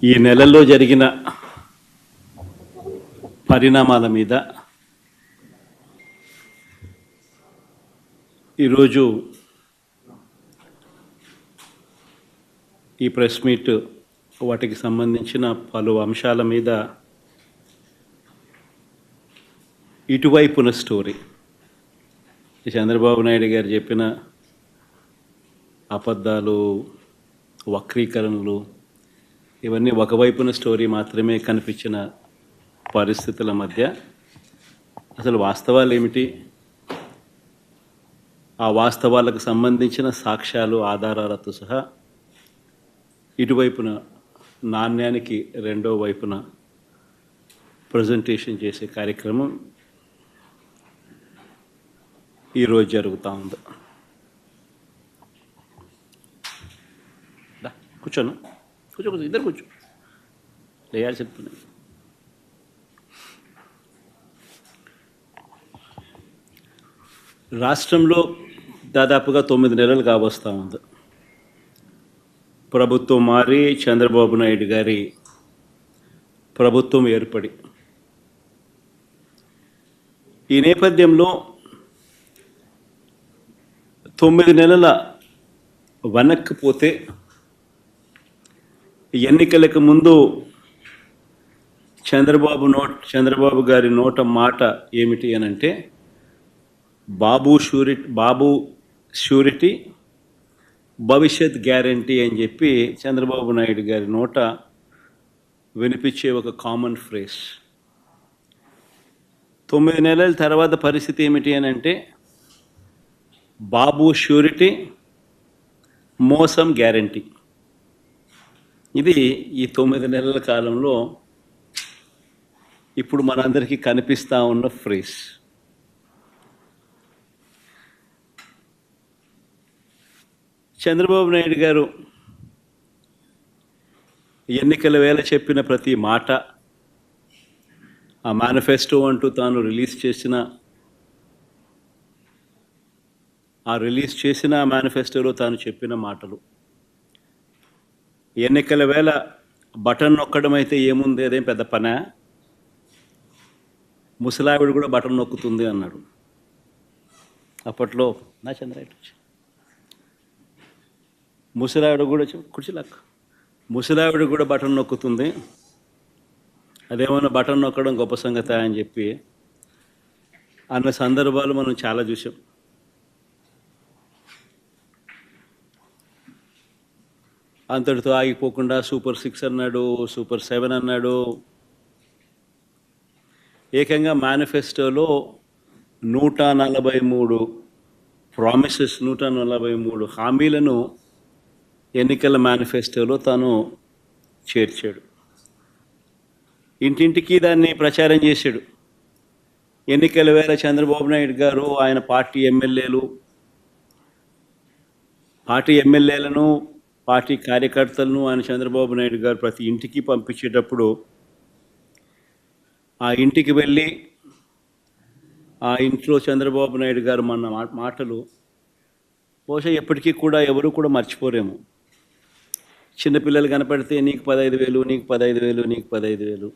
ఈ నెలలో జరిగిన పరిణామాల మీద ఈరోజు ఈ ప్రెస్ మీట్ వాటికి సంబంధించిన పలు అంశాల మీద ఇటువైపున స్టోరీ చంద్రబాబు నాయుడు గారు చెప్పిన అబద్ధాలు, వక్రీకరణలు ఇవన్నీ ఒకవైపున స్టోరీ మాత్రమే కనిపించిన పరిస్థితుల మధ్య అసలు వాస్తవాలు ఏమిటి, ఆ వాస్తవాలకు సంబంధించిన సాక్ష్యాలు, ఆధారాలతో సహా ఇటువైపున నాణ్యానికి రెండో వైపున ప్రజెంటేషన్ చేసే కార్యక్రమం ఈరోజు జరుగుతూ ఉంది. కూర్చోను, కూర్చో, ఇద్దరు కూర్చో, లేయాలి చెప్తున్నాను. రాష్ట్రంలో దాదాపుగా 9 నెలలు కావస్తూ ఉంది. ప్రభుత్వం మారి చంద్రబాబు నాయుడు గారి ప్రభుత్వం ఏర్పడి ఈ నేపథ్యంలో 9 నెలల వెనక్కి పోతే ఎన్నికలకు ముందు చంద్రబాబు గారి నోట మాట ఏమిటి అని అంటే బాబు షూరిటీ భవిష్యత్ గ్యారంటీ అని చెప్పి చంద్రబాబు నాయుడు గారి నోట వినిపించే ఒక కామన్ ఫ్రేజ్. 9 నెలల తర్వాత పరిస్థితి ఏమిటి అని అంటే బాబు షూరిటీ, మోసం గ్యారంటీ. ఇది ఈ 9 నెలల కాలంలో ఇప్పుడు మనందరికీ కనిపిస్తూ ఉన్న ఫ్రేజ్. చంద్రబాబు నాయుడు గారు ఎన్నికల వేళ చెప్పిన ప్రతి మాట, ఆ మేనిఫెస్టో అంటూ తాను రిలీజ్ చేసిన మేనిఫెస్టోలో తాను చెప్పిన మాటలు, ఎన్నికల వేళ బటన్ నొక్కడం అయితే ఏముంది, అదేం పెద్ద పనా, ముసలావిడ కూడా బటన్ నొక్కుతుంది అన్నాడు. అప్పట్లో నా చంద్రాయుడు ముసలావిడ కూడా కుర్చీలాక్క ముసలావిడ కూడా బటన్ నొక్కుతుంది, అదేమన్నా బటన్ నొక్కడం గొప్ప సంగతి అని చెప్పి అన్న సందర్భాలు మనం చాలా చూసాం. అంతటితో ఆగిపోకుండా సూపర్ 6 అన్నాడు, సూపర్ 7 అన్నాడు. ఏకంగా మేనిఫెస్టోలో 143 ప్రామిసెస్, 143 హామీలను ఎన్నికల మేనిఫెస్టోలో తాను చేర్చాడు. ఇంటింటికి దాన్ని ప్రచారం చేశాడు. ఎన్నికల వేళ చంద్రబాబు నాయుడు గారు ఆయన పార్టీ ఎమ్మెల్యేలను పార్టీ కార్యకర్తలను ఆయన చంద్రబాబు నాయుడు గారు ప్రతి ఇంటికి పంపించేటప్పుడు ఆ ఇంటికి వెళ్ళి ఆ ఇంట్లో చంద్రబాబు నాయుడు గారు మన మాటలు బహుశా ఎప్పటికీ కూడా ఎవరు కూడా మర్చిపోరేమో. చిన్నపిల్లలు కనపడితే నీకు 15,000, నీకు 15,000, నీకు 15,000.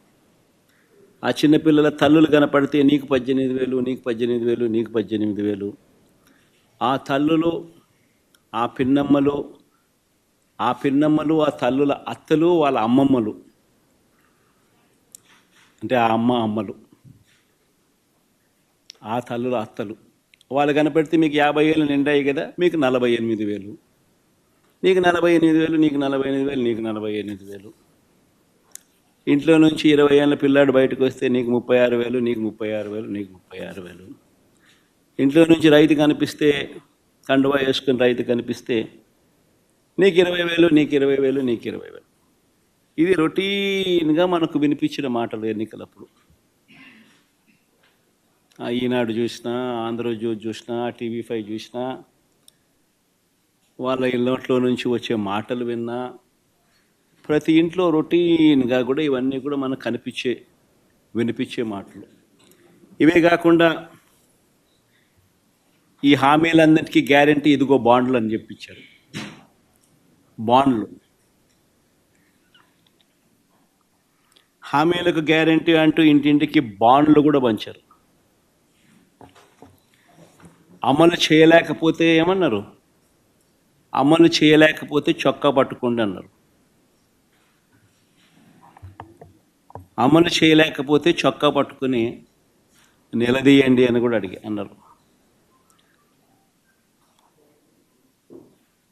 ఆ చిన్నపిల్లల తల్లులు కనపడితే నీకు 18,000, నీకు 18,000, నీకు 18,000. ఆ తల్లులు, ఆ పిన్నమ్మలు, ఆ తల్లుల అత్తలు, వాళ్ళ అమ్మమ్మలు, అంటే ఆ అమ్మలు, ఆ తల్లుల అత్తలు, వాళ్ళు కనపడితే మీకు 50 ఏళ్ళు నిండాయి కదా, మీకు 48,000, నీకు 48,000, నీకు 48,000, నీకు 48,000. ఇంట్లో నుంచి 20 ఏళ్ళ పిల్లాడు బయటకు వస్తే నీకు 36,000, నీకు 36,000, నీకు 36,000. ఇంట్లో నుంచి రైతు కనిపిస్తే, కండువా వేసుకుని రైతు కనిపిస్తే నీకు 20,000, నీకు 20,000, నీకు 20,000. ఇది రొటీన్గా మనకు వినిపించిన మాటలు ఎన్నికలప్పుడు. ఈనాడు చూసినా, ఆంధ్రజ్యోతి చూసినా, TV5 చూసినా, వాళ్ళ ఇళ్ళట్లో నుంచి వచ్చే మాటలు విన్నా, ప్రతి ఇంట్లో రొటీన్గా కూడా ఇవన్నీ కూడా మనకు వినిపించే మాటలు. ఇవే కాకుండా ఈ హామీలన్నిటికీ గ్యారంటీ ఇదిగో బాండ్లు అని చెప్పించారు. బాండ్లు హామీలకు గ్యారంటీ అంటూ ఇంటింటికి బాండ్లు కూడా పంచారు. అమలు చేయలేకపోతే ఏమన్నారు? అమలు చేయలేకపోతే చొక్కా పట్టుకోండి అన్నారు. అమలు చేయలేకపోతే చొక్కా పట్టుకుని నిలదీయండి అని కూడా అన్నారు.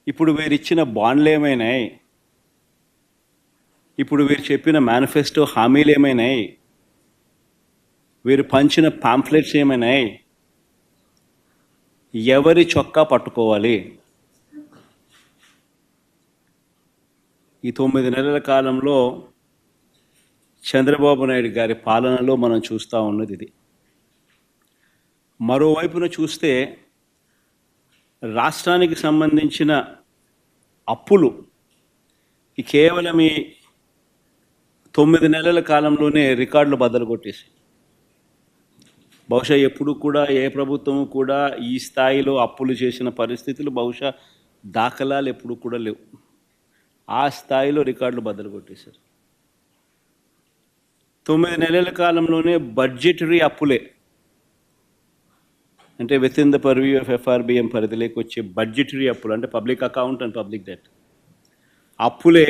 ఇప్పుడు వీరిచ్చిన బాండ్లు ఏమైనాయి? ఇప్పుడు వీరు చెప్పిన మేనిఫెస్టో హామీలు ఏమైనాయి? వీరు పంచిన పాంఫ్లెట్స్ ఏమైనాయి? ఎవరి చొక్కా పట్టుకోవాలి? ఈ 9 నెలల కాలంలో చంద్రబాబు నాయుడు గారి పాలనలో మనం చూస్తూ ఉన్నది ఇది. మరోవైపున చూస్తే రాష్ట్రానికి సంబంధించిన అప్పులు కేవలం ఈ 9 నెలల కాలంలోనే రికార్డులు బద్దలు కొట్టేసి, బహుశా ఎప్పుడు కూడా ఏ ప్రభుత్వం కూడా ఈ స్థాయిలో అప్పులు చేసిన పరిస్థితులు బహుశా దాఖలాలు ఎప్పుడు కూడా లేవు. ఆ స్థాయిలో రికార్డులు బద్దలు కొట్టేశారు. 9 నెలల కాలంలోనే బడ్జెటరీ అప్పులే, అంటే with in the purview of FRBM పరిధిలోకి వచ్చే బడ్జెటరీ అప్పులు, అంటే public account and public debt అప్పులే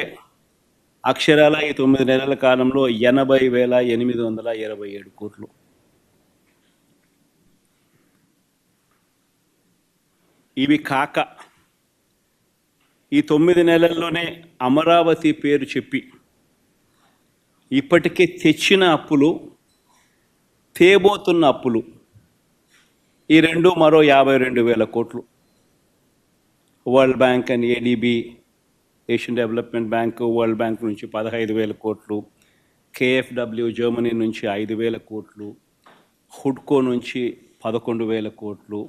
అక్షరాల ఈ 9 నెలల కాలంలో 80,827 కోట్లు. ఇవి కాక ఈ 9 నెలల్లోనే అమరావతి పేరు చెప్పి ఇప్పటికే తెచ్చిన అప్పులు, తేబోతున్న అప్పులు, ఈ రెండు మరో 52,000 కోట్లు. World bank and ADB, Asian development bank, world bank నుంచి 15,000 కోట్లు, KfW జర్మనీ నుంచి 5,000 కోట్లు, హుడ్కో నుంచి 11,000 కోట్లు,